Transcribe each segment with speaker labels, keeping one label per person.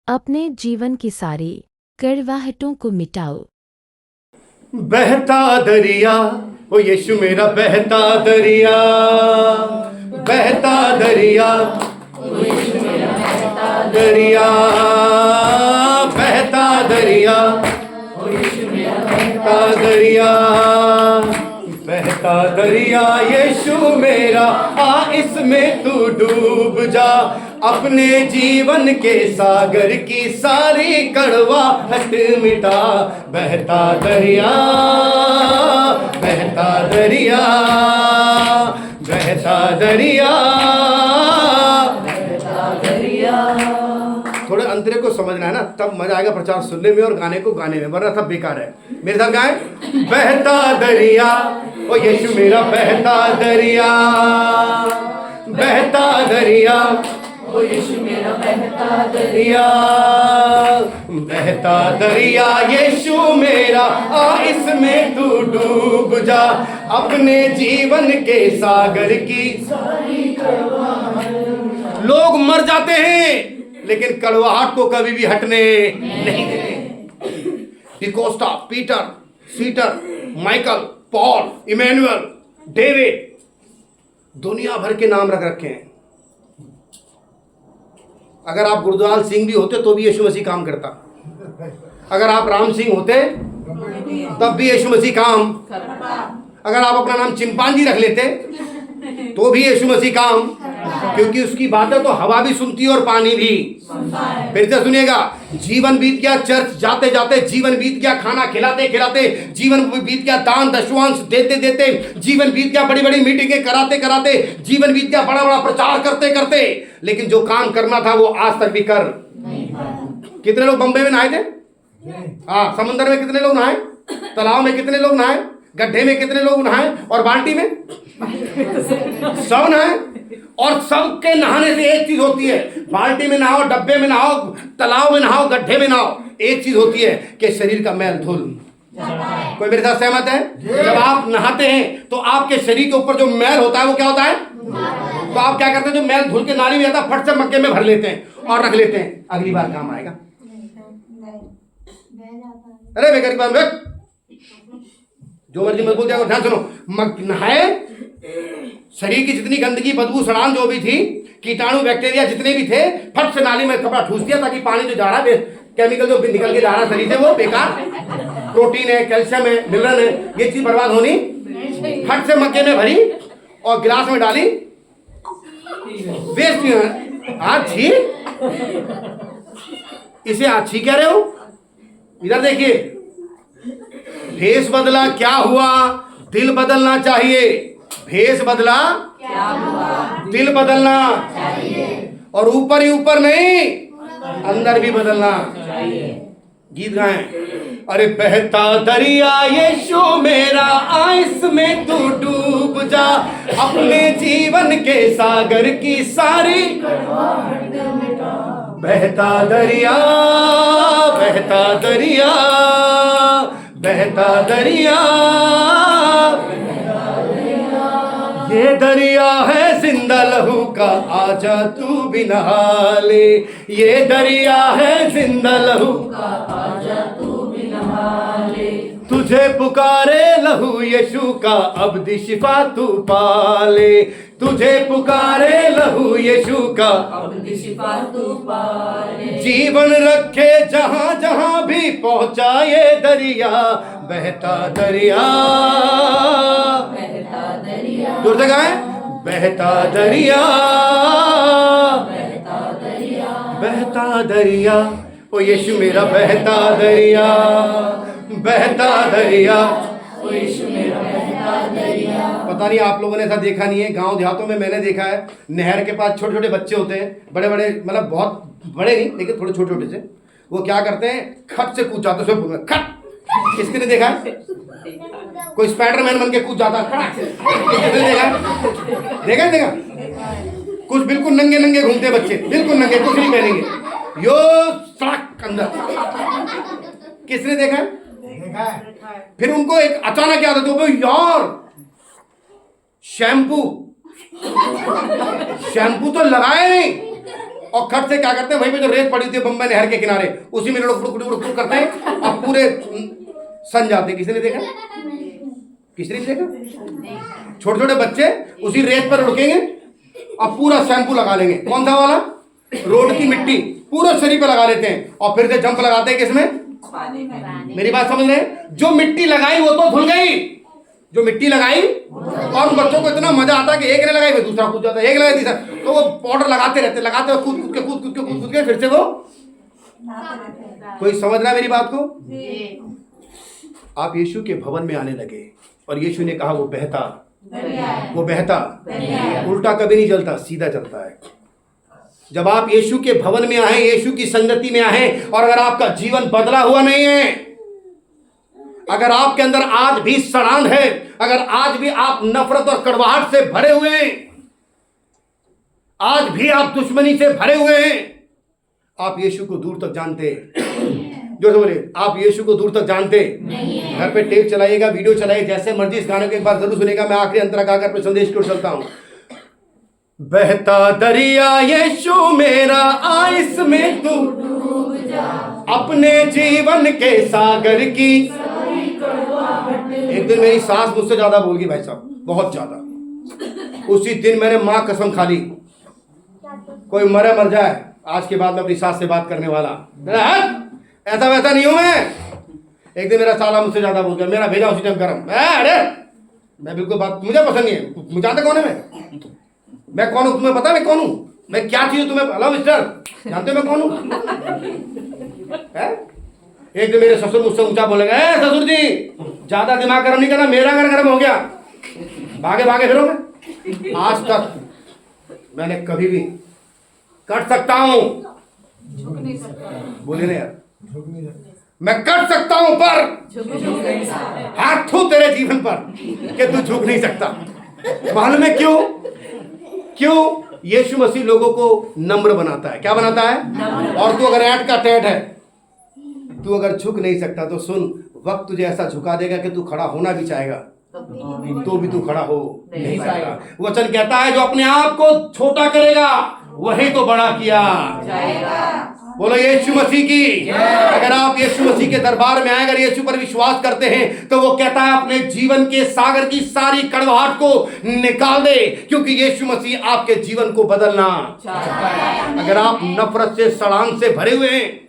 Speaker 1: अपने जीवन की सारी कड़वाहटों को मिटाओ।
Speaker 2: बहता दरिया, ओ यीशु मेरा बहता दरिया, बहता दरिया, ओ यीशु मेरा बहता दरिया, बहता दरिया, ओ यीशु मेरा बहता दरिया, बहता दरिया यीशु मेरा, आ इसमें तू डूब जा, अपने जीवन के सागर की सारी कड़वाहट मिटा। बहता दरिया, बहता दरिया, बहता दरिया, बहता दरिया। थोड़े अंतरे को समझना है ना, तब मजा आएगा प्रचार सुनने में और गाने को गाने में, वरना सब बेकार है। मेरे साथ गाएं, बहता दरिया, ओ यीशु मेरा बहता दरिया, बहता दरिया, ओ यीशु मेरा बहता दरिया, बहता दरिया यीशु मेरा, आ इसमें तू डूब जा, अपने जीवन के सागर की सारी कड़वाहट। लोग मर जाते हैं लेकिन कड़वाहट को कभी भी हटने नहीं देते। डिकोस्टा, पीटर, सीटर, माइकल, पॉल, इमैनुअल, डेविड, दुनिया भर के नाम रख रखे हैं। अगर आप गुरदयाल सिंह भी होते तो भी यीशु मसीह काम करता, अगर आप राम सिंह होते तब भी यीशु मसीह काम, अगर आप अपना नाम चिंपांजी रख लेते तो भी यीशु मसीह काम, क्योंकि उसकी बातें तो हवा भी सुनती है और पानी भी। फिर से सुनिएगा, जीवन बीत गया चर्च जाते जाते, जीवन बीत गया खाना खिलाते खिलाते, जीवन बीत गया दान दशवांश देते देते, जीवन बीत गया बड़ी बड़ी मीटिंगें कराते कराते, जीवन बीत गया बड़ा बड़ा प्रचार करते करते, लेकिन जो काम करना था वो आज तक भी कर नहीं पाया। कितने लोग बंबई में नहाए थे? हाँ, समुद्र में कितने लोग नहाए? तालाब में कितने लोग नहाए? गड्ढे में कितने लोग नहाए? और बाल्टी में सब नहाए। और सबके नहाने से एक चीज होती है, बाल्टी में नहाओ, डब्बे में नहाओ, तालाब में नहाओ, गड्ढे में नहाओ, एक चीज होती है कि शरीर का मैल धुल जाता है। कोई मेरे साथ सहमत है? जब आप नहाते हैं तो आपके शरीर के ऊपर जो मैल होता है वो क्या होता है? तो आप क्या करते हैं, जो मैल धुल के नाली में आता है फट से मग्गे में भर लेते हैं और रख लेते हैं, अगली बार काम आएगा। अरे बेकार की बात, जो मर्जी मत बोल जाएगा। ध्यान सुनो, नहाए, शरीर की जितनी गंदगी, बदबू, सड़ान जो भी थी, कीटाणु, बैक्टीरिया जितने भी थे, फट से नाली में कपड़ा ठूस दिया ताकि पानी जो जा रहा है, केमिकल जो निकल के जा रहा शरीर से वो बेकार, प्रोटीन है, कैल्शियम है, मिनरल है, ये चीज बर्बाद होनी, फट से मक्के में भरी और गिलास में डाली, वेस्ट नहीं है। अच्छी, इसे अच्छी कह रहे हो? इधर देखिए, भेष बदला क्या हुआ? दिल बदलना चाहिए। भेष बदला क्या हुआ? दिल बदलना चाहिए। और ऊपर ही ऊपर नहीं, अंदर भी बदलना चाहिए। गीत गाएं, अरे बहता दरिया यीशु मेरा, आ इसमें तू डूब जा, अपने जीवन के सागर की सारी बहता दरिया, बहता दरिया, बहता दरिया, ये दरिया है जिंदा लहू का, आजा तू भी नहा ले, ये दरिया है जिंदा लहू का, आजा तू भी नहा ले, तुझे पुकारे लहू यीशु का, अब दी शिफा तू पाले, तुझे पुकारे लहू यीशु का, अब दी शिफा तू पाले, जीवन रखे जहां जहां भी पहुंचा ये दरिया, बहता दरिया, बहता दरिया, दूर से गाएं, बहता दरिया, बहता दरिया, बहता दरिया, ओ यीशु मेरा बहता दरिया, बहता दरिया, ओ यीशु मेरा बहता दरिया। पता नहीं आप लोगों ने ऐसा देखा नहीं है, गांव देहातों में मैंने देखा है, नहर के पास छोटे छोटे बच्चे होते हैं, बड़े बड़े, मतलब बहुत बड़े नहीं लेकिन थोड़े छोटे छोटे से, वो क्या करते हैं, खट से कूद जाते हैं, खट। किसने ने देखा है? कोई स्पाइडरमैन बन के कूद जाता है, किसने देखा? देखा देखा? कुछ बिल्कुल नंगे नंगे घूमते बच्चे, बिल्कुल नंगे, कुछ नहीं पहनेंगे, यो सड़क अंदर। किसने देखा है? फिर उनको एक अचानक याद आता है, यार शैम्पू, शैम्पू तो लगाए नहीं, और खट से क्या करते हैं, वहीं पे जो रेत पड़ी होती है बम्बई नहर के किनारे, उसी में लुढ़क करते हैं और पूरे सन जाते हैं। किसी ने देखा? किसी ने देखा? छोटे छोटे बच्चे उसी रेत पर लुढ़केंगे और पूरा शैम्पू लगा लेंगे। कौन सा वाला? रोड की मिट्टी पूरा शरीर पे लगा लेते हैं और फिर से जंप लगाते हैं किसमें? मेरी बात समझ रहे हैं? जो मिट्टी लगाई वो तो धुल गई, जो मिट्टी लगाई, और उन बच्चों को इतना मजा आता है कि एक ने लगाई फिर दूसरा कूद जाता है, एक लगाई तीसरा, तो वो पाउडर लगाते रहते कूद के फिर से वो। कोई समझ रहा है मेरी बात को? आप यीशु के भवन में आने लगे और यीशु ने कहा वो बहता उल्टा कभी नहीं चलता, सीधा चलता है। जब आप यीशु के भवन में आए, यीशु की संगति में आए, और अगर आपका जीवन बदला हुआ नहीं है, अगर आपके अंदर आज भी सड़ान है, अगर आज भी आप नफरत और कड़वाहट से भरे हुए हैं, आज भी आप दुश्मनी से भरे हुए हैं, आप यीशु को दूर तक जानते हैं। जो बोले आप यीशु को दूर तक जानते हैं। घर पे टेप चलाइएगा, वीडियो चलाइए, जैसे मर्जी इस गाने को एक बार जरूर सुनेगा। मैं आखिरी अंतरा गाकर अपने संदेश की ओर चलता हूं। बहता दरिया यीशु मेरा, आ इसमें तू अपने जीवन के सागर की। एक दिन मेरी सास मुझसे ज्यादा बोल गई भाई साहब, बहुत ज्यादा। उसी दिन मैंने मां कसम खा ली, कोई मरे मर जाए, आज के बाद मैं अपनी सास से बात करने वाला ऐसा वैसा नहीं हूं मैं। एक दिन मेरा साला मुझसे ज्यादा बोल गया, मेरा भेजा उसी टाइम गरम। अरे मैं बिल्कुल बात, मुझे पसंद नहीं है। मुझे जानते कौन है मैं कौन हूं? तुम्हें पता है मैं कौन हूं? मैं क्या चीज हूं तुम्हें? हेलो मिस्टर, जानते हो मैं कौन हूं? एक दिन मेरे ससुर मुझसे ऊंचा बोलेगा, ससुर जी ज्यादा दिमाग गर्म नहीं करना, मेरा घर गर्म हो गया, भागे भागे फिरोगे। आज तक मैंने कभी भी कट सकता हूं, बोले ना यार, मैं कट सकता हूं पर हाथ थू तेरे जीवन पर कि तू झुक नहीं सकता। मालूम है क्यों? यीशु मसीह लोगों को नम्र बनाता है। क्या बनाता है? और तू अगर ऐट का टैट है, तू अगर झुक नहीं सकता तो सुन, वक्त तुझे ऐसा झुका देगा कि तू खड़ा होना भी चाहेगा तो भी तू खड़ा हो नहीं पाएगा। वचन कहता है जो अपने आप को छोटा करेगा वही तो बड़ा किया जाएगा। बोलो यीशु मसीह की। अगर आप यीशु मसीह के दरबार में आए, अगर यीशु पर विश्वास करते हैं, तो वो कहता है अपने जीवन के सागर की सारी कड़वाहट को निकाल दे, क्योंकि यीशु मसीह आपके जीवन को बदलना चाहता है। अगर आप नफरत से, सड़ान से भरे हुए हैं,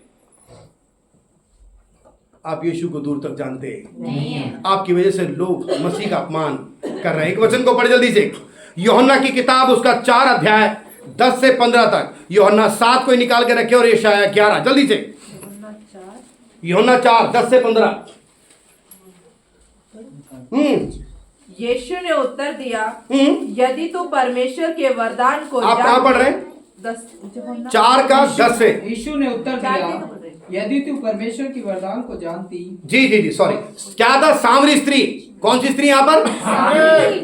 Speaker 2: आप यीशु को दूर तक जानते हैं। आपकी वजह से लोग मसीह का अपमान कर रहे हैं। एक वचन को पढ़ जल्दी से, यूहन्ना की किताब उसका 4 अध्याय 10 से 15 तक। यूहन्ना 7 को निकाल के रखे और यशायाह 11, जल्दी से। यूहन्ना 4 10 से 15।
Speaker 3: यीशु ने उत्तर दिया, यदि तू परमेश्वर के वरदान को
Speaker 2: आप कहां पढ़ रहे हैं? 4 का 10 से।
Speaker 4: यीशु ने उत्तर दिया, यदि तू परमेश्वर की वरदान को जानती।
Speaker 2: जी सॉरी, क्या था? सामरी स्त्री। कौन सी स्त्री यहाँ पर?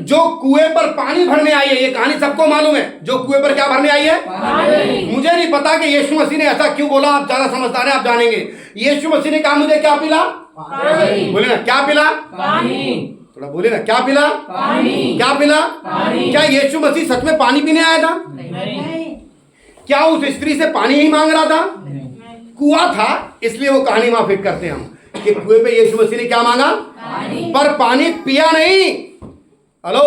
Speaker 2: जो कुएं पर पानी भरने आई है। ये कहानी सबको मालूम है। जो कुएं पर क्या भरने आई है? पानी। मुझे नहीं पता कि यीशु मसीह ने ऐसा क्यों बोला, आप ज्यादा समझदार हैं, आप जानेंगे। यीशु मसीह ने कहा मुझे क्या पिला? पानी। बोले ना क्या पिला? पानी। थोड़ा बोले ना क्या पिला? पानी। क्या पिला? पानी। क्या यीशु मसीह सच में पानी पीने आया था? नहीं। क्या उस स्त्री से पानी ही मांग रहा था? कुआं था, इसलिए वो कहानी वहां फिट करते हैं हम कि कुएं पे यीशु मसीह ने क्या मांगा? पानी। पर पानी पिया नहीं। हेलो,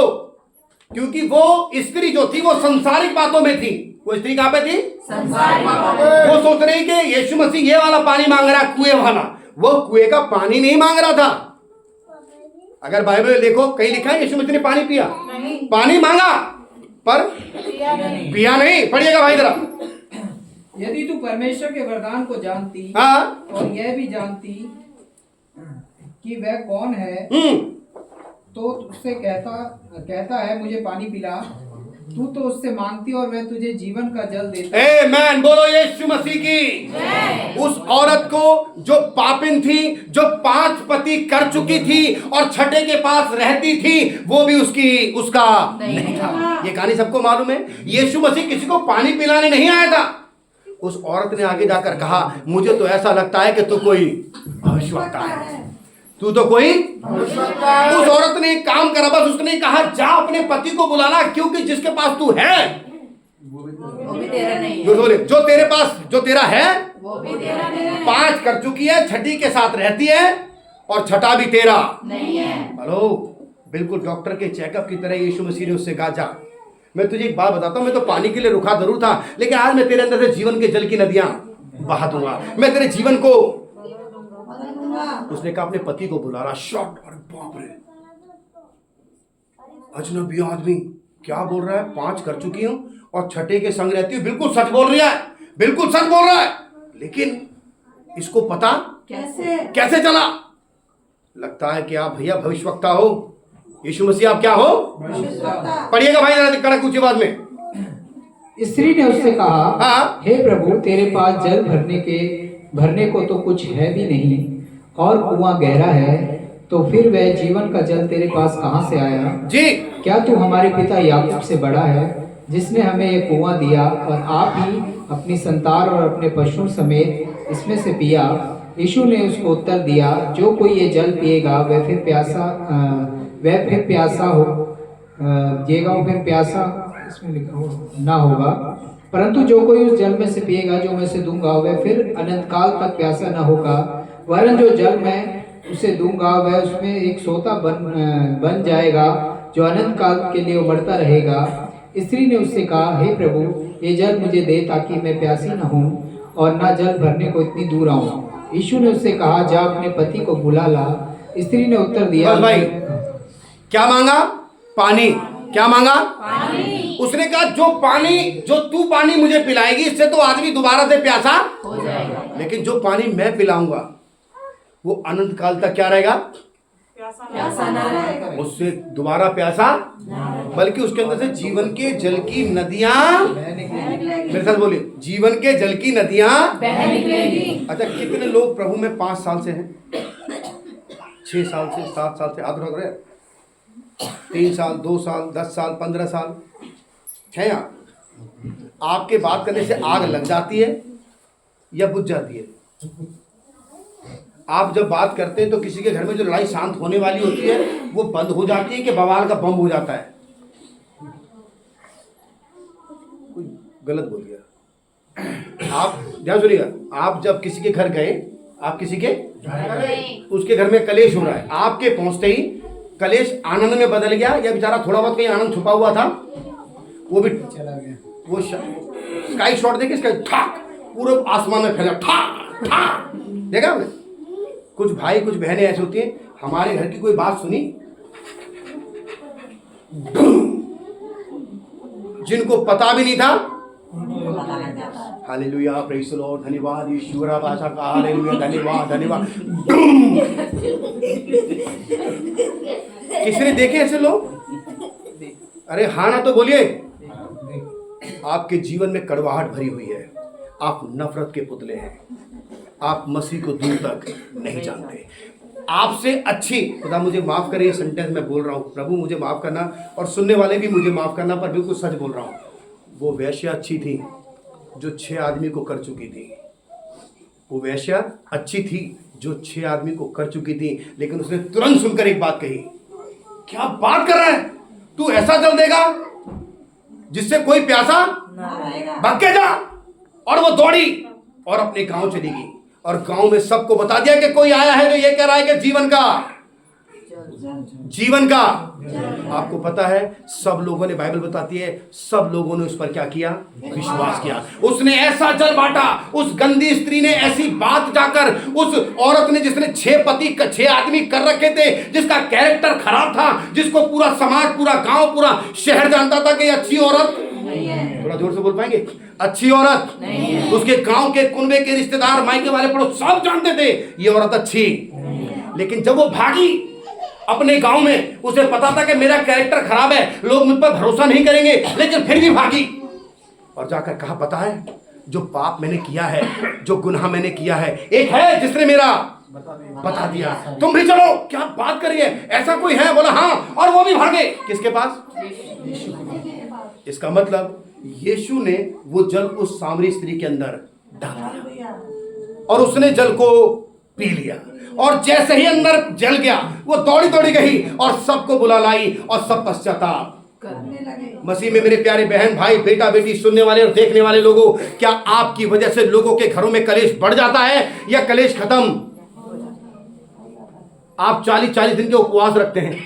Speaker 2: क्योंकि वो स्त्री जो थी वो संसारिक बातों में थी। वो स्त्री कहां पे थी? संसारिक बातों में। वो सोच रही कि यीशु मसीह ये वाला पानी मांग रहा है, कुएं वाला। वो कुएं का पानी नहीं मांग रहा था। अगर बाइबल में देखो, कहीं लिखा है यीशु मसीह ने पानी पिया? पानी मांगा पर पिया नहीं। पढ़िएगा भाई जरा।
Speaker 4: यदि तू परमेश्वर के वरदान को जानती,
Speaker 2: हाँ,
Speaker 4: और यह भी जानती कि वह कौन है, तो उससे कहता है मुझे पानी पिला, तू तो उससे मांगती और वह तुझे जीवन का जल देता।
Speaker 2: आमीन। बोलो यीशु मसीह की। उस औरत को जो पापिन थी, जो 5 पति कर चुकी थी और छठे के पास रहती थी, वो भी उसका नहीं था। ये कहानी सबको मालूम है। यीशु मसीह किसी को पानी पिलाने नहीं आया था। उस औरत ने आगे जाकर कहा, मुझे तो ऐसा लगता है कि तू कोई भविष्यवक्ता है, तू तो कोई। उस औरत ने एक काम करा, बस उसने कहा जा अपने पति को बुलाना, क्योंकि जिसके पास तू है
Speaker 3: वो भी तेरा नहीं
Speaker 2: जो
Speaker 3: है,
Speaker 2: बोले जो तेरे पास जो तेरा है
Speaker 3: वो भी तेरा नहीं है,
Speaker 2: 5 कर चुकी है, छठी के साथ रहती है और छठा भी तेरा
Speaker 3: नहीं है।
Speaker 2: हेलो, बिल्कुल डॉक्टर के चेकअप की तरह यीशु मसीह ने उससे कहा जा, मैं तुझे एक बात बताता हूँ, मैं तो पानी के लिए रुका जरूर था, लेकिन आज मैं तेरे अंदर से जीवन के जल की नदियां बहा दूंगा, मैं तेरे जीवन को। उसने कहा अपने पति को बुला रहा, शॉट, अरे बाप रे, अजनबी आदमी क्या बोल रहा है, 5 कर चुकी हूं और छठे के संग रहती हूँ, बिल्कुल सच बोल रहा है, बिल्कुल सच बोल रहा है, लेकिन इसको पता कैसे चला? लगता है कि आप भैया भविष्यवक्ता हो, यीशु मसीह आप क्या हो? पढ़िएगा भाई जरा कड़क ऊंची आवाज में।
Speaker 4: स्त्री ने उससे कहा,
Speaker 2: हाँ।
Speaker 4: हे प्रभु, तेरे पास जल भरने को तो कुछ है भी नहीं, और कुआं गहरा है, तो फिर वह जीवन का जल तेरे पास कहाँ से आया?
Speaker 2: जी,
Speaker 4: क्या तू हमारे पिता याकूब से बड़ा है, जिसने हमें ये कुआं दिया, और आप ही अपनी संतान और अपने पशुओं समेत इसमें से पिया? यीशु ने उसको उत्तर दिया, जो कोई ये जल पिएगा वह फिर प्यासा हो जिएगा, वो फिर प्यासा इसमें लिखा हो ना होगा, परंतु जो कोई उस जल में से पिएगा जो मैं से दूंगा वह फिर अनंत काल तक प्यासा न होगा, वरन जो जल मैं उसे दूंगा वह उसमें एक सोता बन जाएगा, जो अनंत काल के लिए उमड़ता रहेगा। स्त्री ने उससे कहा, हे प्रभु, ये जल मुझे दे ताकि मैं प्यासी न हूँ और ना जल भरने को इतनी दूर आऊँ। यीशु ने उससे कहा, जा अपने पति को बुला ला। स्त्री ने उत्तर दिया,
Speaker 2: बस भाई, क्या मांगा? पानी। क्या मांगा? पानी। उसने कहा जो तू पानी मुझे पिलाएगी, इससे तो आदमी दोबारा से प्यासा
Speaker 3: हो जाएगा,
Speaker 2: लेकिन जो पानी मैं पिलाऊंगा वो अनंत काल तक क्या रहेगा?
Speaker 3: प्यासा ना रहेगा,
Speaker 2: उससे दोबारा प्यासा, बल्कि उसके अंदर से जीवन के जल की नदियां, मेरे साथ बोलिए, जीवन के जल की नदियां
Speaker 3: बह निकलेगी।
Speaker 2: अच्छा, कितने लोग प्रभु में 5 साल से हैं, 6 साल से, 7 साल से, हाथ रख रहे, 3 साल, 2 साल, 10 साल, 15 साल है? आपके बात करने से आग लग जाती है या बुझ जाती है? आप जब बात करते हैं तो किसी के घर में जो लड़ाई शांत होने वाली होती है वो बंद हो जाती है कि बवाल का बम हो जाता है? कोई गलत बोल गया। आप ध्यान सुनिएगा, आप जब किसी के घर गए, आप किसी के उसके घर में कलेश हो रहा है, आपके पहुंचते ही कलेश आनंद में बदल गया या बेचारा थोड़ा बहुत कहीं आनंद छुपा हुआ था वो भी चला गया? वो स्काई शॉट देखे, इसका ठाक पूरे आसमान में फैला, ठाक ठाक, देखा आपने? कुछ भाई कुछ बहनें ऐसी होती हैं, हमारे घर की कोई बात सुनी, जिनको पता भी नहीं था, हालेलुया, प्रेज़ द लॉर्ड, धन्यवाद ईश्वर, भाषा का हालेलुया, धन्यवाद धन्यवाद। किसी ने देखे ऐसे लोग? अरे हाँ ना तो बोलिए। आपके जीवन में कड़वाहट भरी हुई है, आप नफरत के पुतले हैं, आप मसीह को दूर तक नहीं जानते। आपसे अच्छी, खुदा मुझे माफ़ करे ये सेंटेंस मैं बोल रहा हूँ, प्रभु मुझे माफ़ करना और सुनने वाले भी मुझे माफ़ करना, पर बिल्कुल सच बोल रहा हूँ। वो वेश्या अच्छी थी जो 6 आदमी को कर चुकी थी। वो वेश्या अच्छी थी जो 6 आदमी को कर चुकी थी, लेकिन उसने तुरंत सुनकर एक बात कही, क्या बात कर रहा है तू, ऐसा जल देगा जिससे कोई प्यासा भाग के जा। और वो दौड़ी और अपने गांव चली गई और गांव में सबको बता दिया कि कोई आया है जो ये कह रहा है कि जीवन का आपको पता है, सब लोगों ने, बाइबल बताती है, सब लोगों ने उस पर क्या किया? विश्वास किया। उसने ऐसा जल बांटा, उस गंदी स्त्री ने ऐसी बात जाकर, उस औरत ने जिसने 6 आदमी कर रखे थे, जिसका कैरेक्टर खराब था, जिसको पूरा समाज, पूरा गांव, पूरा शहर जानता था कि अच्छी औरत, थोड़ा जोर से बोल पाएंगे, अच्छी औरत, उसके गांव के कुनबे के रिश्तेदार, मायके वाले पड़ोस सब जानते थे ये औरत अच्छी। लेकिन जब वो भागी अपने गांव में, उसे पता था कि मेरा कैरेक्टर खराब है, लोग मुझ पर भरोसा नहीं करेंगे, लेकिन फिर भी भागी और जाकर कहा, पता है जो पाप मैंने किया है, जो गुनाह मैंने किया है, एक है जिसने मेरा बता दिया, तुम भी चलो। क्या बात करिए, ऐसा कोई है? बोला हाँ, और वो भी भागे किसके पास? इसका मतलब यीशु ने वो जल उस सामरी स्त्री के अंदर डाल दिया और उसने जल को पी लिया, और जैसे ही अंदर जल गया वो दौड़ी दौड़ी गई और सबको बुला लाई और सब पश्चाताप मसीह में मेरे प्यारे बहन भाई बेटा बेटी सुनने वाले और देखने वाले लोगों, क्या आपकी वजह से लोगों के घरों में कलेश बढ़ जाता है या कलेश खत्म? आप 40-40 दिन के उपवास रखते हैं,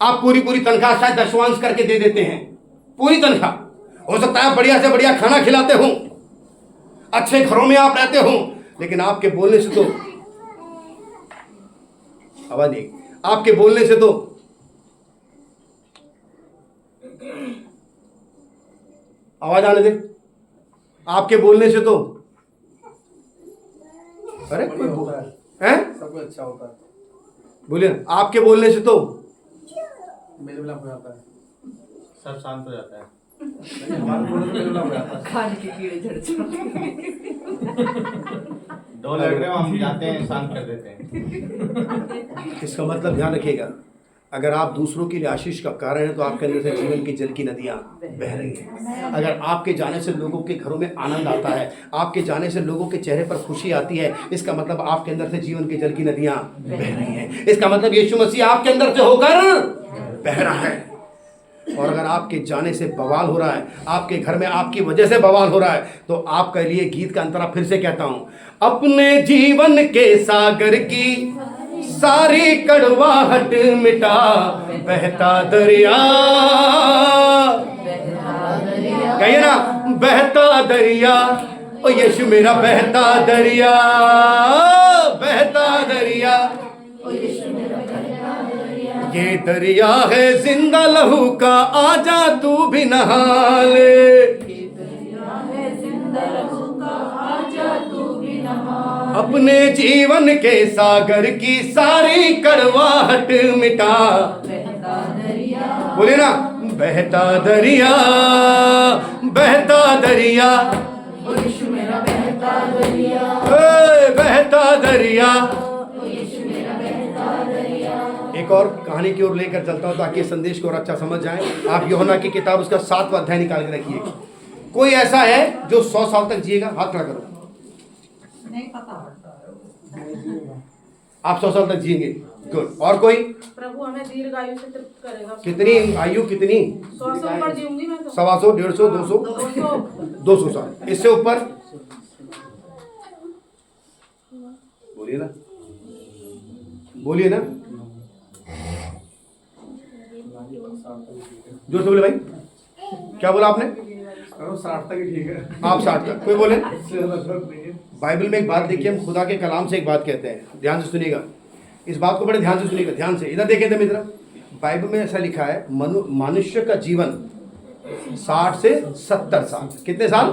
Speaker 2: आप पूरी तनख्वाह शायद दशवांश करके दे देते हैं, पूरी तनख्वाह, हो सकता है बढ़िया से बढ़िया खाना खिलाते हो, अच्छे घरों में आप रहते हो, लेकिन आपके बोलने से तो आवाज नहीं, आपके बोलने से तो आवाज आने दे, आपके बोलने से तो अरे कोई बोल है सब कुछ अच्छा होता है, बोलिए ना, आपके बोलने से तो मेल मिलाप हो जाता है, सब शांत हो जाता है, हमारे बोलने से मेल मिलाप हो जाता है,
Speaker 3: खाने के कीड़े झड़ जाते,
Speaker 5: दो लड़ रहे हो, हम जाते हैं शांत कर देते हैं।
Speaker 2: इसका मतलब ध्यान रखिएगा, अगर आप दूसरों के लिए आशीष का कारण है तो आपके अंदर से जीवन की जल की नदियां बह रही हैं। अगर आपके जाने से लोगों के घरों में आनंद आता है, आपके जाने से लोगों के चेहरे पर खुशी आती है, इसका मतलब आपके अंदर से जीवन की जल की नदियां बह रही हैं। इसका मतलब यीशु मसीह आपके अंदर से होकर बह रहा है। और अगर आपके जाने से बवाल हो रहा है, आपके घर में आपकी वजह से बवाल हो रहा है, तो आपके लिए गीत का अंतरा फिर से कहता हूं, अपने जीवन के सागर की सारी कड़वाहट मिटा बहता दरिया, कहिए ना, बहता दरिया, ओ यीशु मेरा बहता दरिया, बहता दरिया, ये दरिया है जिंदा लहू का, आजा तू भी नहा ले, अपने जीवन के सागर की सारी कड़वाहट मिटा, बोले ना, बहता दरिया, बहता दरिया, बहता दरिया। एक और कहानी की ओर लेकर चलता हूं ताकि संदेश को और अच्छा समझ जाए। आप यूहन्ना की किताब उसका 7वां अध्याय निकाल के रखिए। कोई ऐसा है जो 100 साल तक जिएगा? हाथ खड़ा करो।
Speaker 6: नहीं पता,
Speaker 2: आप 100 साल तक जिएंगे, गुड। और कोई?
Speaker 6: प्रभु हमें दीर्घ आयु से तृप्त करेगा।
Speaker 2: कितनी आयु? कितनी?
Speaker 6: 100 से ऊपर जीऊंगी मैं तो।
Speaker 2: 125, 150, 200, 200 साल। इससे ऊपर बोलिए ना, बोलिए ना, जोर से बोले भाई, क्या बोला आपने?
Speaker 5: 60 तक ही ठीक है।
Speaker 2: आप 60 तक, कोई बोले? बाइबल में एक बात देखिए, हम खुदा के कलाम से एक बात कहते हैं, ध्यान से सुनिएगा, इस बात को बड़े ध्यान से सुनिएगा, ध्यान से इधर देखें थे मित्र। बाइबल में ऐसा लिखा है, मनुष्य का जीवन 60 से 70 साल। कितने साल?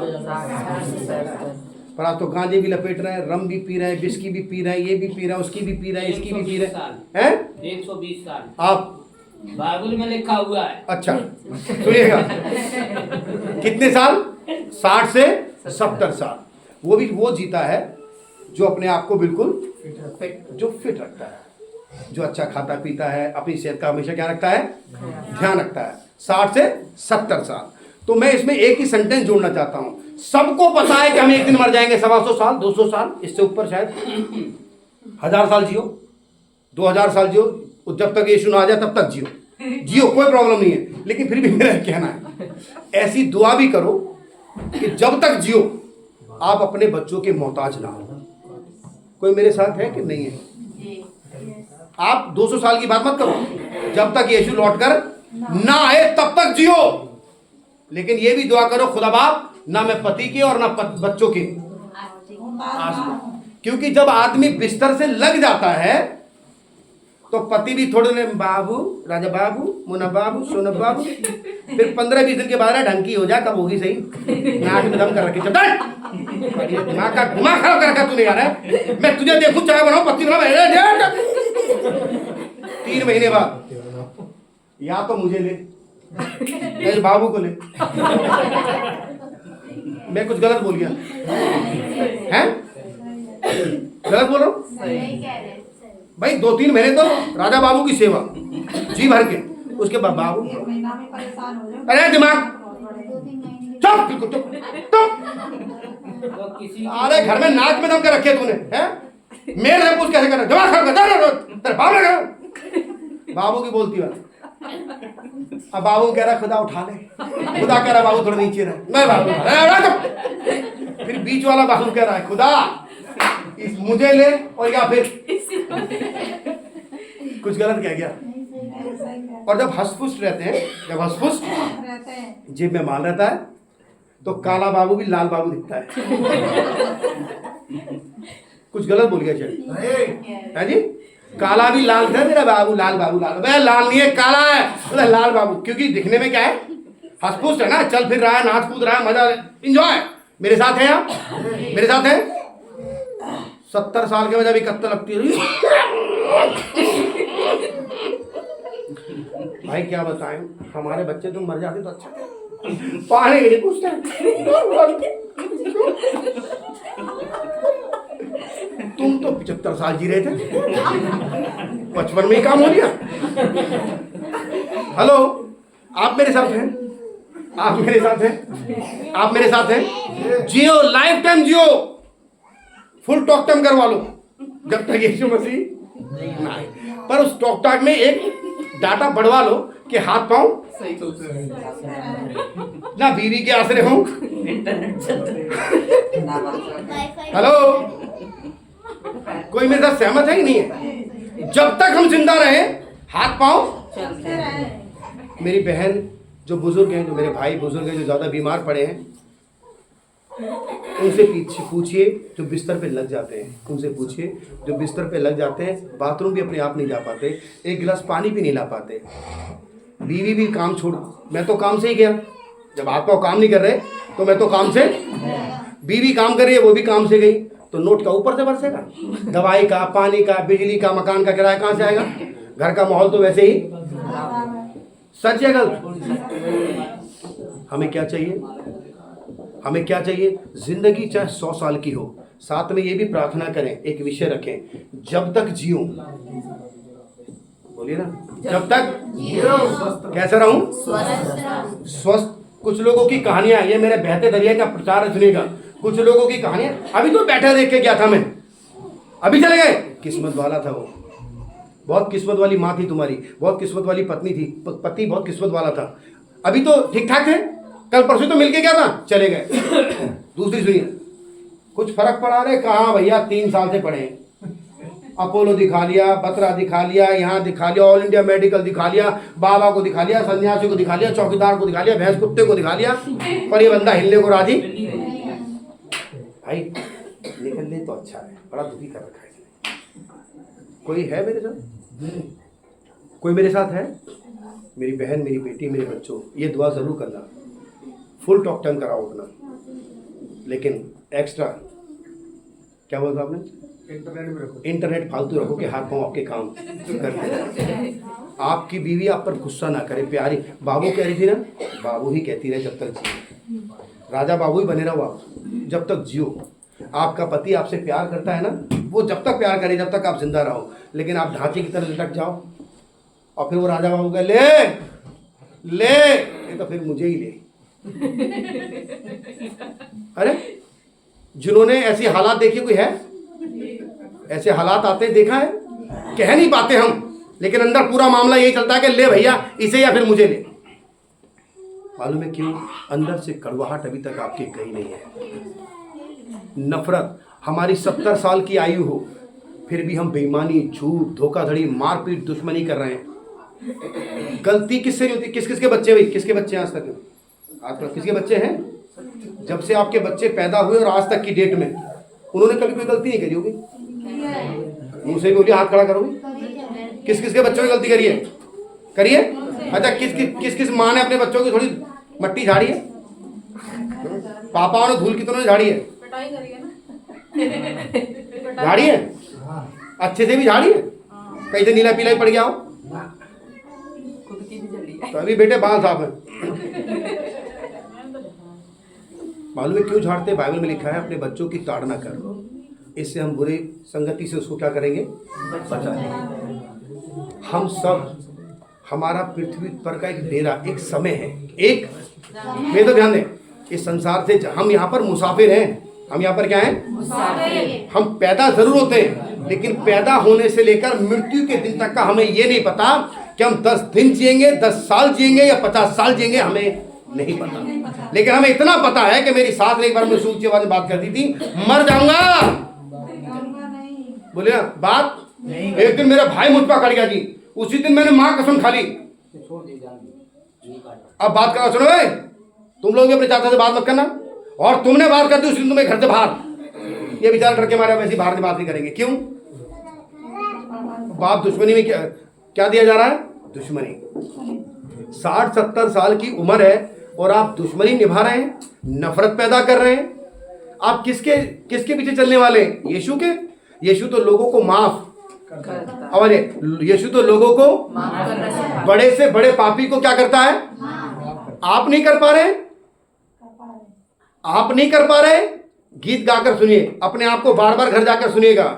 Speaker 2: पर आप तो गांजे भी लपेट रहे हैं, रम भी पी रहे हैं, बिस्की भी पी रहे हैं, ये भी पी रहे हैं, उसकी भी पी रहे हैं, इसकी भी पी रहे हैं।
Speaker 7: 120 साल
Speaker 2: आप
Speaker 7: बाइबल में लिखा हुआ है।
Speaker 2: अच्छा सुनिएगा, कितने साल? 60 से 70 साल। वो भी वो जीता है जो अपने आप को बिल्कुल जो फिट रखता है, जो अच्छा खाता पीता है, अपनी सेहत का हमेशा क्या रखता है? ध्यान रखता है। 60 से 70 साल। तो मैं इसमें एक ही सेंटेंस जोड़ना चाहता हूं। सबको पता है कि हम एक दिन मर जाएंगे, 125 साल, 200 साल, इससे ऊपर शायद 1000 साल जियो, 2000 साल जियो, जब तक यीशु ना आ जाए तब तक जियो, जियो, कोई प्रॉब्लम नहीं है। लेकिन फिर भी मेरा कहना है, ऐसी दुआ भी करो कि जब तक जियो आप अपने बच्चों के मोहताज ना हो। कोई मेरे साथ है कि नहीं है? आप 200 साल की बात मत करो, जब तक यीशु लौटकर ना आए तब तक जियो। लेकिन ये भी दुआ करो, खुदा बाप, ना मैं पति के और ना बच्चों के आस, क्योंकि जब आदमी बिस्तर से लग जाता है तो पति भी थोड़े ने बाबू, राजा बाबू, मुन्ना बाबू, सोना बाबू, फिर 15-20 दिन के बाद ढंकी हो जा, कब होगी सही? नाक में दम कर रखे, दिमाग खराब कर रखा तूने यार। मैं तुझे देखूं, चाय बनाऊं, पत्ती बनाऊं, 3 महीने बाद या तो मुझे ले, मेरे बाबू को ले। मैं कुछ गलत बोल गया हैं? गलत बोल रहा हूं भाई। 2-3 महीने तो राजा बाबू की सेवा जी भर के, उसके बाद बाबू,
Speaker 6: महीना में परेशान हो जाओ।
Speaker 2: अरे दिमाग चुप, बिल्कुल चुप, चुप।
Speaker 7: तो किसी
Speaker 2: अरे घर में नाक में दम कर रखे तूने हैं? मेरे से पूछ कैसे कर रहा? दिमाग खराब कर, तेरे बाबू ने बाबू की बोलती है। अब बाबू कह रहा खुदा उठा ले, खुदा कह रहा बाबू थोड़ा नीचे रहे, मैं बाबू फिर बीच वाला बाबू कह रहा है खुदा इस मुझे ले, और या फिर कुछ गलत कह गया। और जब हंसफुस रहते हैं, जब हंसफुस जेब में माल रहता है तो काला बाबू भी लाल बाबू दिखता है। कुछ गलत बोल गया शायद है जी। काला भी लाल था मेरा बाबू, लाल बाबू लाल, वह लाल नहीं है काला है, बोला लाल बाबू, क्योंकि दिखने में क्या है हंसफुस है ना, चल फिर रहा है, नाच कूद रहा है, मजा इंजॉय। मेरे साथ है आप, मेरे साथ है। 70 साल के वजह भी कत्ता लगती है भाई, क्या बताएं, हमारे बच्चे तो मर जाते तो अच्छा पाने के लिए कुछ तुम तो 75 साल जी रहे थे, 55 में ही काम हो गया। हेलो, आप मेरे साथ हैं, आप मेरे साथ हैं, आप मेरे साथ हैं। जियो, लाइफ टाइम जियो, फुल टॉक टाइम करवा लो जब तक यीशु मसीह ना आए। पर उस टॉक टाक में एक डाटा बढ़वा लो कि हाथ पांव ना बीवी के आसरे हों। हेलो, कोई मेरे साथ सहमत है कि नहीं है? जब तक हम जिंदा रहे हाथ पांव। मेरी बहन जो बुजुर्ग हैं, जो मेरे भाई बुजुर्ग हैं, जो ज्यादा बीमार पड़े हैं, उनसे पूछिए जो बिस्तर पे लग जाते हैं, उनसे पूछिए जो बिस्तर पे लग जाते हैं, बाथरूम भी अपने आप नहीं जा पाते, एक गिलास पानी भी नहीं ला पाते। बीवी भी काम छोड़, मैं तो काम से ही गया, जब आप काम नहीं कर रहे तो मैं तो काम से, बीवी काम कर रही है वो भी काम से गई, तो नोट का ऊपर से बरसेगा, दवाई का, पानी का, बिजली का, मकान का किराया कहाँ से आएगा? घर का माहौल तो वैसे ही। सच है गलत? हमें क्या चाहिए? हमें क्या चाहिए? जिंदगी चाहे 100 साल की हो, साथ में ये भी प्रार्थना करें, एक विषय रखें, जब तक जियो, बोलिए ना, जब तक जियो कैसा रहूं? स्वस्थ। कुछ लोगों की कहानियां, ये मेरे बहते दरिया का प्रचार है, सुनिएगा। कुछ लोगों की कहानियां, अभी तो बैठा देख के गया था मैं, अभी चले गए। किस्मत वाला था वो, बहुत किस्मत वाली माँ थी तुम्हारी, बहुत किस्मत वाली पत्नी थी, पति बहुत किस्मत वाला था, अभी तो ठीक ठाक थे, कल परसों तो मिलके गया था, चले गए। दूसरी सुनिए, कुछ फर्क पड़ा रहे? कहाँ भैया, 3 साल से पड़े हैं, अपोलो दिखा लिया, बत्रा दिखा लिया, यहाँ दिखा लिया, ऑल इंडिया मेडिकल दिखा लिया, बाबा को दिखा लिया, सन्यासी को दिखा लिया, चौकीदार को दिखा लिया, भैंस कुत्ते को दिखा लिया, पर ये बंदा हिलने को राजी। भाई निकल ले तो अच्छा है, बड़ा दुखी कर रखा है इसने। कोई है मेरे साथ? कोई मेरे साथ है? मेरी बहन, मेरी बेटी, मेरे बच्चों, ये दुआ जरूर करना, फुल टॉक टाइम कराओ अपना, लेकिन एक्स्ट्रा क्या बोला आपने? इंटरनेट फालतू रखो कि हाथ पांव आपके काम करते। आपकी बीवी आप पर गुस्सा ना करे, प्यारी बाबू कह रही थी ना, बाबू ही कहती रहे जब तक जियो, राजा बाबू ही बने रहो आप जब तक जियो। आपका पति आपसे प्यार करता है ना, वो जब तक प्यार करे जब तक आप जिंदा रहो, लेकिन आप ढांचे की तरह लटक जाओ और फिर वो राजा बाबू कहे ले ले, ये तो फिर मुझे ही ले। अरे जिन्होंने ऐसी हालात देखी, कोई है? ऐसे हालात आते देखा है, कह नहीं पाते हम, लेकिन अंदर पूरा मामला यही चलता है कि ले भैया इसे या फिर मुझे ले। मालूम है क्यों? अंदर से कड़वाहट अभी तक आपकी गई नहीं है। नफरत, हमारी 70 साल की आयु हो फिर भी हम बेईमानी, झूठ, धोखाधड़ी, मारपीट, दुश्मनी कर रहे हैं। गलती किससे नहीं होती? किस किस के बच्चे भाई, किसके बच्चे हैं आज तक? आज किसके बच्चे हैं? जब से आपके बच्चे पैदा हुए और आज तक की डेट में उन्होंने कभी कोई गलती नहीं करी होगी? मुंह से भी बोलिए, हाथ खड़ा करोगे। किस किस के बच्चों ने गलती करी है? करिए। अच्छा, किस किस माँ ने अपने बच्चों की थोड़ी मट्टी झाड़ी है? पापाओं ने धूल कितनों ने झाड़ी है?
Speaker 6: पिटाई करी है ना,
Speaker 2: झाड़ी है, अच्छे से भी झाड़ी है, कहीं से नीला पीला ही पड़ गया हो तो अभी बेटे बाल साफ है। मालूम है क्यों झाड़ते? बाइबल में लिखा है, अपने बच्चों की ताड़ना कर, इससे हम बुरी संगति से उसको क्या करेंगे? बचाएंगे। हम सब, हमारा पृथ्वी पर का एक डेरा, एक समय है, एक मैं तो ध्यान दें, इस संसार से हम यहाँ पर मुसाफिर हैं। हम यहाँ पर क्या हैं? हम पैदा जरूर होते हैं, लेकिन पैदा होने से लेकर मृत्यु के दिन तक का हमें ये नहीं पता कि हम 10 दिन जिएंगे, 10 साल जिएंगे या 50 साल जिएंगे, हमें नहीं पता। लेकिन हमें इतना पता है कि मेरी सास ने एक बार मुझे ऊंची आवाज में बात कर दी थी, मर जाऊंगा, बोले ना बात। एक दिन मेरा भाई मुझ पर अकड़ गया जी, उसी दिन मैंने मां कसम खा ली। अब बात करा, सुनो भाई, तुम लोग भी अपने चाचा से बात मत करना, और तुमने बात कर दी उस दिन तुम्हें घर से बाहर। ये बेचारा डर के मारे वैसे बाहर से बात नहीं करेंगे। क्यों? बाप दुश्मनी में क्या दिया जा रहा है? दुश्मनी। 60-70 साल की उम्र है और आप दुश्मनी निभा रहे हैं, नफरत पैदा कर रहे हैं। आप किसके पीछे चलने वाले? यीशु के। यीशु तो लोगों को माफ, और यीशु तो लोगों को बड़े से बड़े पापी को क्या करता है? आप नहीं कर पा रहे, आप नहीं कर पा रहे, गीत गाकर सुनिए, अपने आप को बार बार घर जाकर सुनिएगा।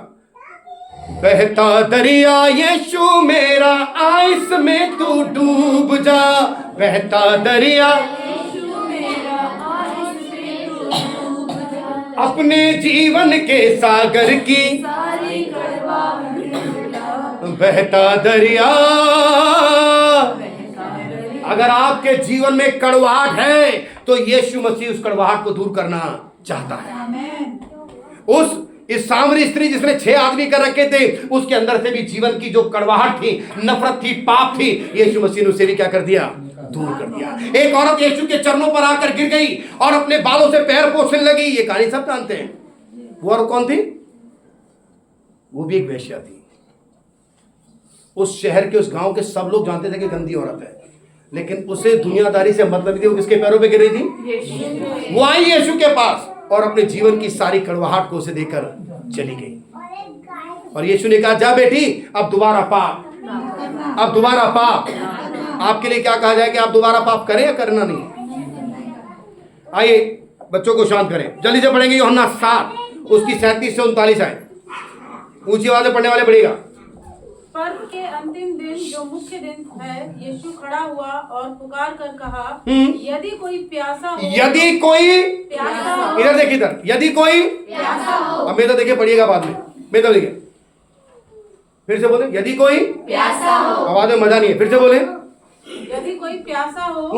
Speaker 2: बहता दरिया यीशु मेरा, आइस में तू डूब जा, बहता दरिया अपने जीवन के सागर की, बहता दरिया। अगर आपके जीवन में कड़वाहट है तो यीशु मसीह उस कड़वाहट को दूर करना चाहता है। इस सामरी स्त्री जिसने 6 आदमी कर रखे थे, उसके अंदर से भी जीवन की जो कड़वाहट थी, नफरत थी, पाप थी, यीशु मसीह ने उसे भी क्या कर दिया? दूर कर दिया। एक औरत यीशु के चरणों पर आकर गिर गई और अपने बालों से पैर पोंछने लगी। ये कहानी सब जानते हैं। वो औरत कौन थी? वो भी एक वेश्या थी। उस शहर के, उस गांव के सब लोग जानते थे कि गंदी औरत है, लेकिन उसे दुनियादारी से मतलब थी। वो किसके पैरों पे गिर रही थी? वो आई यीशु के पास और अपने जीवन की सारी कड़वाहट को उसे देकर चली गई। और यीशु ने कहा, जा बेटी, अब दोबारा पाप, अब दोबारा पाप। आपके लिए क्या कहा जाए कि आप दोबारा पाप करें या करना नहीं? आइए बच्चों को शांत करें, जल्दी से पढ़ेंगे यूहन्ना 7 उसकी 37 से 39 आए। ऊंची आवाज में पढ़ने वाले पढ़ेगा।
Speaker 6: पर्व के अंतिम दिन जो मुख्य दिन है, यीशु खड़ा हुआ और पुकार कर कहा, यदि कोई प्यासा हो,
Speaker 2: यदि कोई
Speaker 6: प्यासा हो,
Speaker 2: इधर देखिए, इधर, यदि कोई
Speaker 6: प्यासा हो,
Speaker 2: अब मेरे तो देखिए, पढ़िएगा बाद में, मेरे तो देखिए, फिर से बोले, यदि कोई
Speaker 6: प्यासा हो,
Speaker 2: आवाज में मजा नहीं है, फिर से बोले,
Speaker 6: यदि कोई प्यासा हो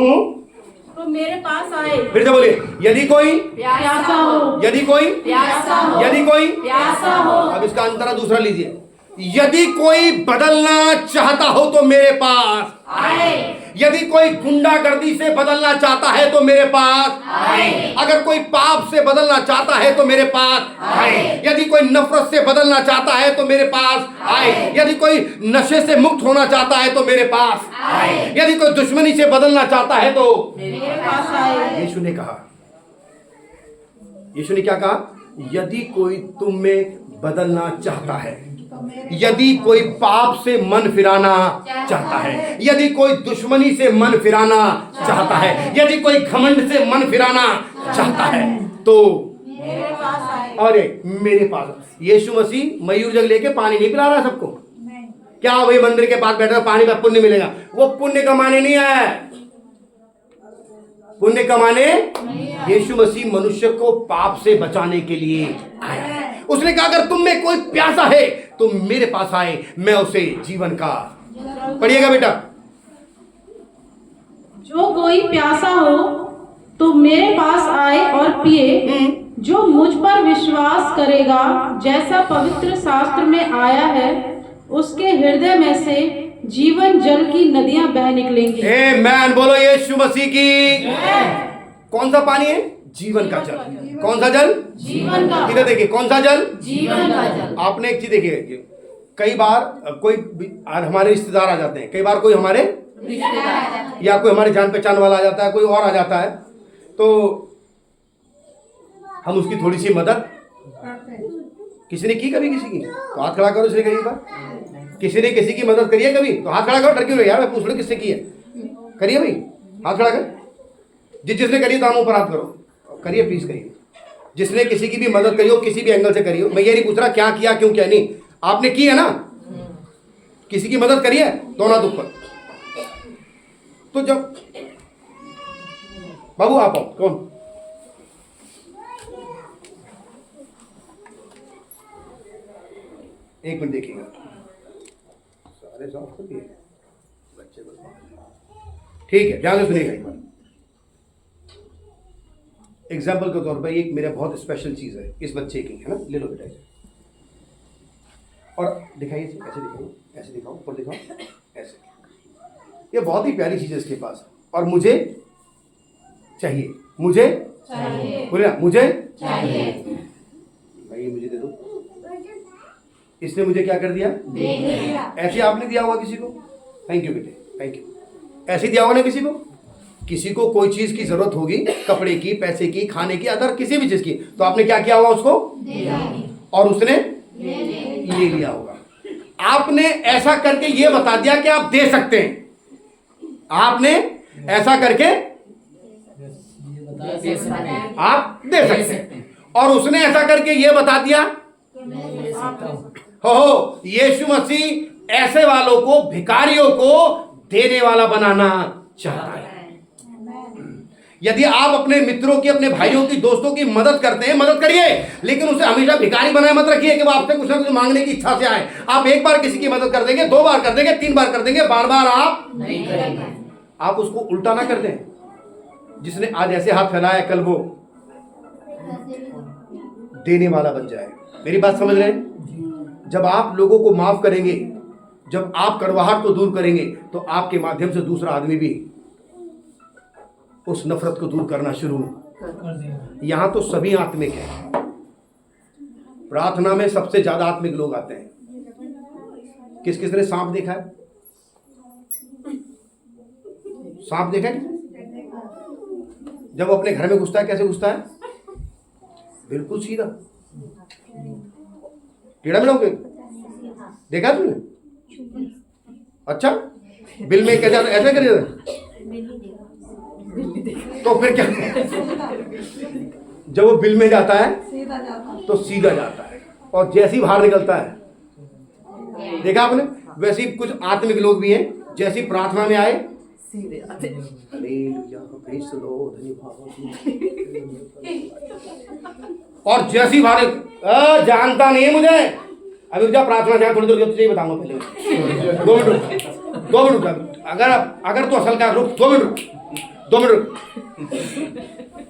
Speaker 6: तो मेरे पास आए।
Speaker 2: फिर से बोलिए, यदि कोई
Speaker 6: प्यासा हो,
Speaker 2: यदि कोई
Speaker 6: प्यासा हो,
Speaker 2: यदि कोई
Speaker 6: प्यासा हो।
Speaker 2: अब इसका अंतरा दूसरा लीजिए, यदि कोई बदलना चाहता हो तो मेरे पास
Speaker 6: आए।
Speaker 2: यदि कोई गुंडागर्दी से बदलना चाहता है तो मेरे पास
Speaker 6: आए।
Speaker 2: अगर कोई पाप से बदलना चाहता है तो मेरे पास आए। यदि कोई नफरत से बदलना चाहता है तो मेरे पास आए। यदि कोई नशे से मुक्त होना चाहता है तो मेरे पास आए। यदि कोई दुश्मनी से बदलना चाहता है तो
Speaker 6: मेरे पास आए।
Speaker 2: यीशु ने कहा, यीशु ने क्या कहा? यदि कोई तुम में बदलना चाहता है, यदि कोई पाप से मन फिराना चाहता है, यदि कोई दुश्मनी से मन फिराना चाहता है, यदि कोई घमंड से मन फिराना चाहता है तो
Speaker 6: मेरे पास आए।
Speaker 2: अरे मेरे पास। यीशु मसीह मयूर जग लेके पानी नहीं पिला रहा सबको। क्या वही मंदिर के पास बैठा पानी में पुण्य मिलेगा? वो पुण्य कमाने नहीं आया, पुण्य कमाने यीशु मसीह मनुष्य को पाप से बचाने के लिए आया है। उसने कहा अगर तुम में कोई प्यासा है तो मेरे पास आए, मैं उसे जीवन का, पढ़िएगा बेटा,
Speaker 6: जो कोई प्यासा हो तो मेरे पास आए और पिए। जो मुझ पर विश्वास करेगा, जैसा पवित्र शास्त्र में आया है, उसके हृदय में से जीवन जल की नदियां बह निकलेंगी।
Speaker 2: आमेन। बोलो यीशु मसीह की। कौन सा पानी है? जीवन का जल। कौन सा जल?
Speaker 6: जीवन का।
Speaker 2: इधर देखिए, कौन सा जल?
Speaker 6: जीवन का जल।
Speaker 2: आपने एक चीज देखी है, कई बार कोई हमारे रिश्तेदार आ जाते हैं, कई बार कोई हमारे
Speaker 6: रिश्तेदार
Speaker 2: या कोई हमारे जान पहचान वाला आ जाता है, कोई और आ जाता है, तो हम उसकी थोड़ी सी मदद, किसी ने की कभी किसी की तो हाथ खड़ा करो। इसने कई बार किसी ने किसी की मदद करी है कभी तो हाथ खड़ा करो। डर क्यों रहे यार? मैं पूछ रहा हूं किससे की है, करिए भाई, हाथ खड़ा कर। जिसने करी तो हम ऊपर हाथ करो, करिए प्लीज करिए। जिसने किसी की भी मदद करी हो, किसी भी एंगल से करी हो, मैं ये नहीं पूछ रहा क्या किया क्यों किया, नहीं, आपने की है ना, किसी की मदद करी है, दोनों हाथ ऊपर। तो जब बाबू आप आओ, कौन एक मिनट देखिएगा, सारे साफ कर दिए, ठीक है, ध्यान से सुनिएगा एक बार। एग्जाम्पल के तौर पर एक मेरा बहुत स्पेशल चीज है इस बच्चे की, है ना, ले लो बेटा इसे। और दिखाइए, ऐसे दिखाइए, ऐसे दिखाओ, ऊपर दिखाओ, ऐसे। ये बहुत ही प्यारी चीज है इसके पास, और मुझे चाहिए, मुझे चाहिए, बोले ना, मुझे चाहिए। भाई ये मुझे दे दो। इसने मुझे क्या कर दिया? दे दिया। ऐसे आपने दिया होगा किसी को? थैंक यू बेटे, थैंक यू। ऐसे दिया होगा ना किसी को? किसी को कोई चीज की जरूरत होगी, कपड़े की, पैसे की, खाने की, अदर किसी भी चीज की, तो आपने क्या किया होगा उसको? और उसने ले लिया होगा। आपने ऐसा करके ये बता दिया कि आप दे सकते हैं। आपने ऐसा करके आप दे सकते हैं, और उसने ऐसा करके ये बता दिया हो, यीशु मसीह ऐसे वालों को, भिखारियों को देने वाला बनाना चाहता है। यदि आप अपने मित्रों की, अपने भाइयों की, दोस्तों की मदद करते हैं, मदद करिए, लेकिन उसे हमेशा भिखारी बनाए मत रखिए कि वो आपसे कुछ ना कुछ मांगने की इच्छा से आए। आप एक बार किसी की मदद कर देंगे, 2 बार कर देंगे, 3 बार कर देंगे, बार बार आप नहीं करेंगे। आप उसको उल्टा ना कर दें। जिसने आज ऐसे हाथ फैलाया, कल वो देने वाला बन जाए। मेरी बात समझ रहे हैं? जब आप लोगों को माफ करेंगे, जब आप कड़वाहट को दूर करेंगे, तो आपके माध्यम से दूसरा आदमी भी उस नफरत को दूर करना शुरू कर देगा। यहां तो सभी आत्मिक हैं। प्रार्थना में सबसे ज्यादा आत्मिक लोग आते हैं। किस किस ने सांप देखा है? सांप देखा है? जब वो अपने घर में घुसता है, कैसे घुसता है? बिल्कुल सीधा, टेढ़ा मेढ़ा होके। देखा तुमने? अच्छा, बिल में कैसे ऐसे करिए? तो फिर क्या? जब वो बिल में जाता है तो सीधा जाता है, और जैसे ही बाहर निकलता है, देखा आपने? वैसे ही कुछ आत्मिक लोग भी हैं, जैसी प्रार्थना में आए सीधे आते। और जैसी बाहर, जानता नहीं है मुझे, अभी जा प्रार्थना से थोड़ी देर तुझे बताऊंगा। पहले 2 मिनट रुक, 2 मिनट रुक। अगर तो असल का रुक, 2 मिनट रुक, 2 मिनट रुक।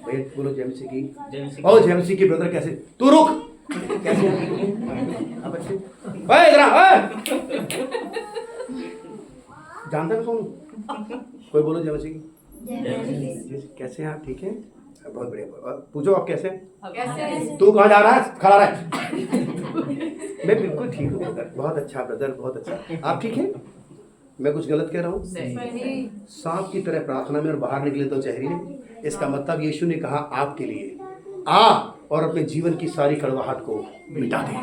Speaker 2: भाई बोलो जेमसी की, ओ जेमसी की ब्रदर कैसे? तू रुक, कैसे? भाई इधर आ, जानता है कौन? कोई बोलो जेमसी की। कैसे हैं आप? ठीक है, बहुत बढ़िया। पूछो आप कैसे हैं? तू कहाँ जा रहा है? खड़ा रहा है। मैं बिल्कुल ठीक हूँ ब्रदर, बहुत अच्छा ब्रदर, बहुत अच्छा। आप ठीक हैं? मैं कुछ गलत कह रहा हूँ? सांप की तरह प्रार्थना में और बाहर निकले तो चेहरे। इसका मतलब यीशु ने कहा आपके लिए आ और अपने जीवन की सारी कड़वाहट को मिटा दे।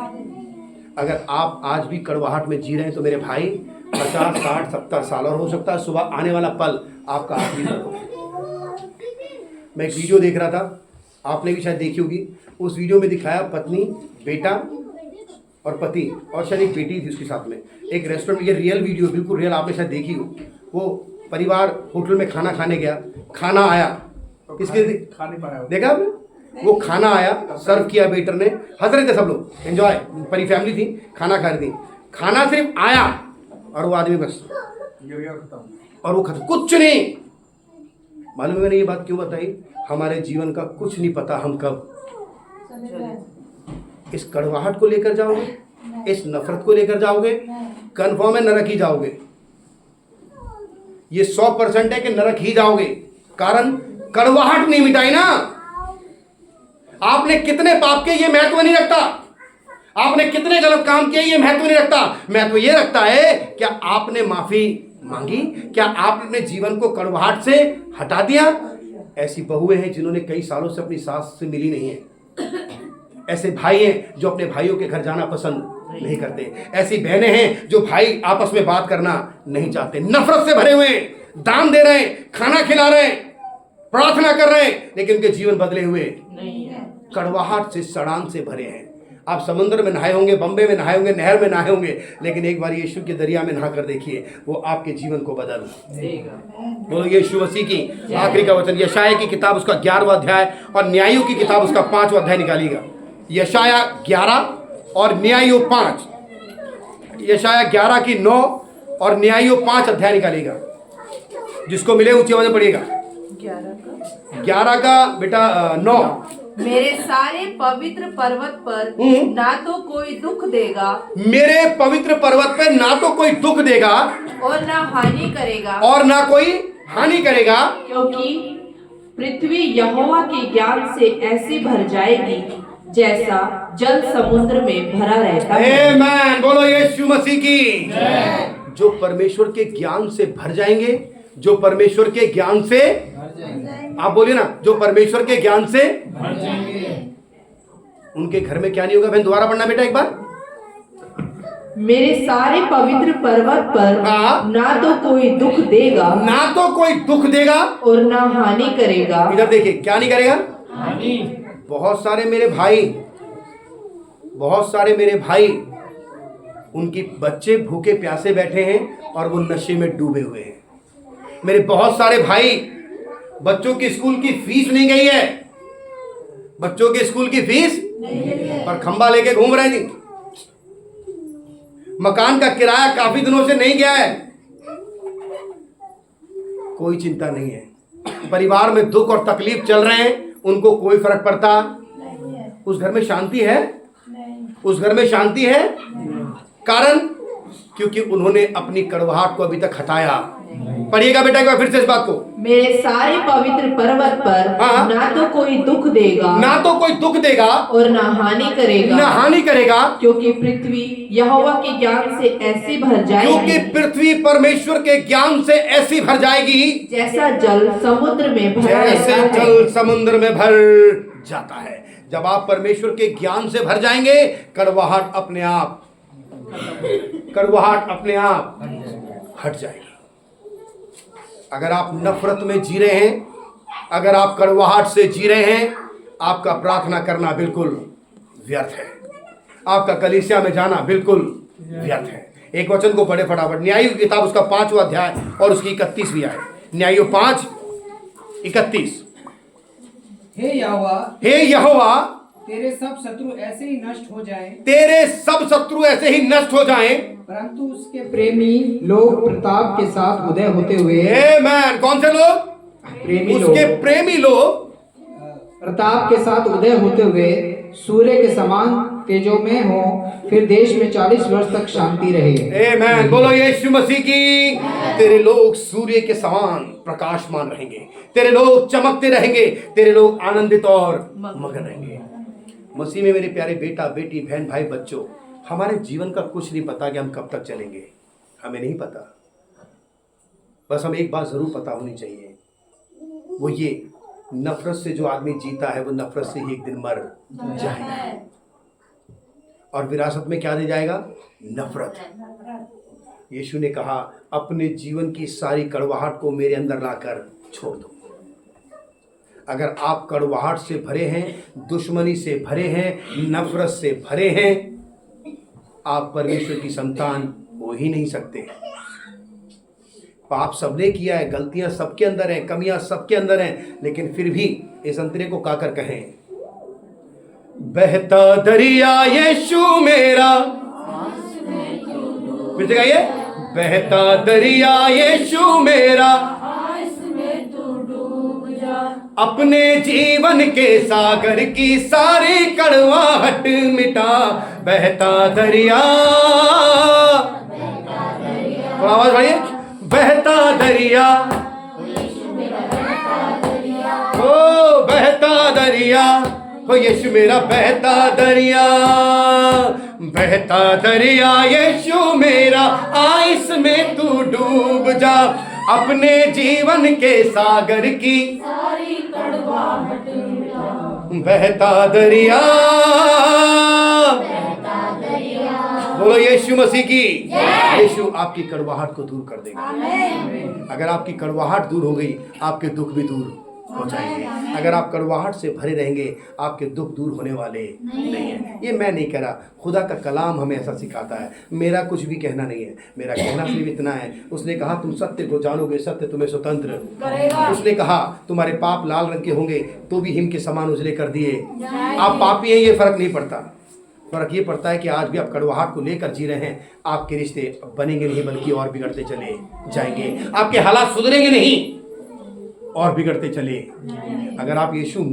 Speaker 2: अगर आप आज भी कड़वाहट में जी रहे हैं तो मेरे भाई 50, 60, 70 साल और हो सकता है सुबह आने वाला पल आपका आखिरी पल हो। मैं एक वीडियो देख रहा था, आपने भी शायद देखी होगी। उस वीडियो में दिखाया पत्नी, बेटा और पति, और शायद एक बेटी थी उसके साथ में, एक रेस्टोरेंट में। ये रियल वीडियो, बिल्कुल रियल, आपने शायद देखी हो। वो परिवार होटल में खाना खाने गया, खाना आया, किसके खा नहीं पाया, देखा आपने? वो खाना आया, सर्व किया वेटर ने, हंस रहे थे सब लोग, एंजॉय, पूरी फैमिली थी, खाना खा रही थी। खाना सिर्फ आया और वो आदमी बस और वो खत्म, कुछ नहीं। मालूम है मैंने ये बात क्यों बताई? हमारे जीवन का कुछ नहीं पता, हम कब इस कड़वाहट को लेकर जाओगे, इस नफरत को लेकर जाओगे, कन्फर्म है नरक ही जाओगे। ये 100% है कि नरक ही जाओगे, कारण कड़वाहट नहीं मिटाई ना। आपने कितने पाप किए ये महत्व नहीं रखता, आपने कितने गलत काम किए ये महत्व नहीं रखता। महत्व ये रखता है क्या आपने माफी मांगी, क्या आपने अपने जीवन को कड़वाहट से हटा दिया। ऐसी बहुएं हैं जिन्होंने कई सालों से अपनी सास से मिली नहीं है, ऐसे भाई हैं जो अपने भाइयों के घर जाना पसंद नहीं करते, ऐसी बहनें हैं जो भाई आपस में बात करना नहीं चाहते, नफरत से भरे हुए हैं, दान दे रहे हैं, खाना खिला रहे हैं, प्रार्थना कर रहे हैं, लेकिन उनके जीवन बदले हुए नहीं है, कड़वाहट से, सड़ान से भरे हैं। आप समुद्र में नहाए होंगे, बम्बे में नहाए होंगे, नहर में नहाए होंगे, लेकिन एक बार यीशु के दरिया में नहा कर देखिए, वो आपके जीवन को बदल देगा। बोलो यीशु मसीह की। आखिरी का वचन यशाया की किताब उसका 11वां अध्याय और न्यायों की किताब उसका 5वां अध्याय निकालिएगा। यशाया 11 और न्यायों 5, यशाया 11 की 9 और न्यायों 5 अध्याय निकालिएगा। जिसको मिले ऊंची आवाज में पढ़िएगा। 11 का बेटा 9।
Speaker 3: मेरे सारे पवित्र पर्वत पर ना तो कोई दुख देगा,
Speaker 2: मेरे पवित्र पर्वत पे ना तो कोई दुख देगा
Speaker 3: और ना हानि करेगा,
Speaker 2: और ना कोई हानि करेगा,
Speaker 3: क्योंकि पृथ्वी यहोवा के ज्ञान से ऐसी भर जाएगी जैसा जल समुद्र में भरा रहता है।
Speaker 2: आमेन। बोलो यीशु मसीह की। जो परमेश्वर के ज्ञान से भर जाएंगे, जो परमेश्वर के ज्ञान से, आप बोलिए ना, जो परमेश्वर के ज्ञान से भर जाएंगे, उनके घर में क्या नहीं होगा? बहन दोबारा पढ़ना बेटा एक बार।
Speaker 3: मेरे सारे पवित्र पर्वत पर
Speaker 2: हाँ।
Speaker 3: ना तो कोई दुख देगा,
Speaker 2: ना तो कोई दुख देगा
Speaker 3: और ना हानि करेगा।
Speaker 2: इधर देखिए, क्या नहीं करेगा? बहुत सारे मेरे भाई, बहुत सारे मेरे भाई, उनकी बच्चे भूखे प्यासे बैठे हैं और वो नशे में डूबे हुए हैं। मेरे बहुत सारे भाई, बच्चों की स्कूल की फीस नहीं गई है, बच्चों के स्कूल की फीस पर खंबा लेके घूम रहे हैं। मकान का किराया काफी दिनों से नहीं गया है। कोई चिंता नहीं है। परिवार में दुख और तकलीफ चल रहे हैं, उनको कोई फर्क पड़ता? उस घर में शांति है? उस घर में शांति है। कारण क्योंकि उन्होंने अपनी कड़वाहट को अभी तक हटाया। पढ़िएगा बेटा एक बार फिर से इस बात को।
Speaker 3: मेरे सारे पवित्र पर्वत पर
Speaker 2: हाँ।
Speaker 3: ना तो कोई दुख देगा,
Speaker 2: ना तो कोई दुख देगा
Speaker 3: और ना हानि करेगा,
Speaker 2: ना हानि करेगा,
Speaker 3: क्योंकि पृथ्वी यहोवा के ज्ञान से ऐसी भर
Speaker 2: क्योंकि
Speaker 3: जाएगी
Speaker 2: पृथ्वी परमेश्वर के ज्ञान से ऐसी भर जाएगी
Speaker 3: जैसा जल समुद्र में भरा
Speaker 2: जैसे
Speaker 3: रहता है।
Speaker 2: जल समुद्र में भर जाता है। जब आप परमेश्वर के ज्ञान से भर जाएंगे, कड़वाहट अपने आप हट जाएगी। अगर आप नफरत में जी रहे हैं, अगर आप कड़वाहट से जी रहे हैं, आपका प्रार्थना करना बिल्कुल व्यर्थ है, आपका कलीसिया में जाना बिल्कुल व्यर्थ है। एक वचन को पढ़े फटाफट, न्यायियों की किताब उसका 5वां अध्याय और उसकी 31वीं आयत। न्यायियों 5:31।
Speaker 4: हे
Speaker 2: यहोवा
Speaker 4: तेरे सब शत्रु ऐसे ही नष्ट हो जाएं,
Speaker 2: तेरे सब शत्रु ऐसे ही नष्ट हो जाएं,
Speaker 4: परंतु उसके प्रेमी लोग प्रताप के साथ उदय होते हुए,
Speaker 2: आमेन। कौन से लोग?
Speaker 4: प्रेमी
Speaker 2: उसके
Speaker 4: लोग
Speaker 2: प्रेमी लोग
Speaker 4: प्रताप के साथ उदय होते हुए सूर्य के समान तेजों में हो, फिर देश में 40 वर्ष तक शांति रहे।
Speaker 2: आमेन। बोलो यीशु मसीह की। तेरे लोग सूर्य के समान प्रकाशमान रहेंगे, तेरे लोग चमकते रहेंगे, तेरे लोग आनंदित और मगन रहेंगे। मसीह में मेरे प्यारे बेटा बेटी बहन भाई बच्चों, हमारे जीवन का कुछ नहीं पता कि हम कब तक चलेंगे, हमें नहीं पता। बस हमें एक बात जरूर पता होनी चाहिए, वो ये, नफरत से जो आदमी जीता है वो नफरत से ही एक दिन मर जाएगा, और विरासत में क्या दे जाएगा? नफरत। यीशु ने कहा अपने जीवन की सारी कड़वाहट को मेरे अंदर लाकर छोड़ दो। अगर आप कड़वाहट से भरे हैं, दुश्मनी से भरे हैं, नफरत से भरे हैं, आप परमेश्वर की संतान हो ही नहीं सकते। पाप सबने किया है, गलतियां सबके अंदर हैं, कमियां सबके अंदर हैं, लेकिन फिर भी इस अंतरे को काकर कहें, बहता दरिया यीशु मेरा, फिर से कहिए, बहता दरिया यीशु मेरा, अपने जीवन के सागर की सारी कड़वाहट मिटा, बहता दरिया, थोड़ा आवाज बढ़ाइए, बहता दरिया, ओ बहता दरिया, ओ यीशु मेरा बहता दरिया, बहता दरिया यीशु मेरा, आ इसमें तू डूब जा, अपने जीवन के सागर की सारी कड़वाहट मिटा, बहता दरिया, बोलो यीशु मसीह की। यीशु आपकी कड़वाहट को दूर कर देगा। अगर आपकी कड़वाहट दूर हो गई, आपके दुख भी दूर हो जाएंगे। अगर आप कड़वाहट से भरे रहेंगे, आपके दुख दूर होने वाले नहीं है। ये मैं नहीं कह रहा, खुदा का कलाम हमें ऐसा सिखाता है। मेरा कुछ भी कहना नहीं है, मेरा कहना सिर्फ इतना है, उसने कहा तुम सत्य को जानोगे, सत्य तुम्हें स्वतंत्र करेगा। उसने कहा तुम्हारे पाप लाल रंग के होंगे तो भी हिम के समान उजले कर दिए। आप पापी हैं ये फर्क नहीं पड़ता, फर्क ये पड़ता है कि आज भी आप कड़वाहट को लेकर जी रहे हैं, आपके रिश्ते बनेंगे नहीं बल्कि और बिगड़ते चले जाएंगे। आपके हालात सुधरेंगे नहीं और बिगड़ते चले। अगर आप यीशु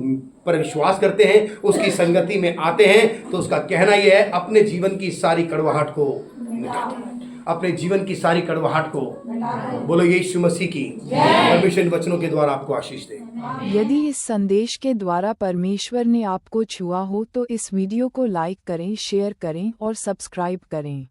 Speaker 2: पर विश्वास करते हैं, उसकी संगति में आते हैं, तो उसका कहना यह है अपने जीवन की सारी कड़वाहट को मिटा दो। अपने जीवन की सारी कड़वाहट को बोलो यीशु मसीह की परमेश्वर इन वचनों के द्वारा आपको आशीष दे।
Speaker 8: यदि इस संदेश के द्वारा परमेश्वर ने आपको छुआ हो तो इस वीडियो को लाइक करें, शेयर करें और सब्सक्राइब करें।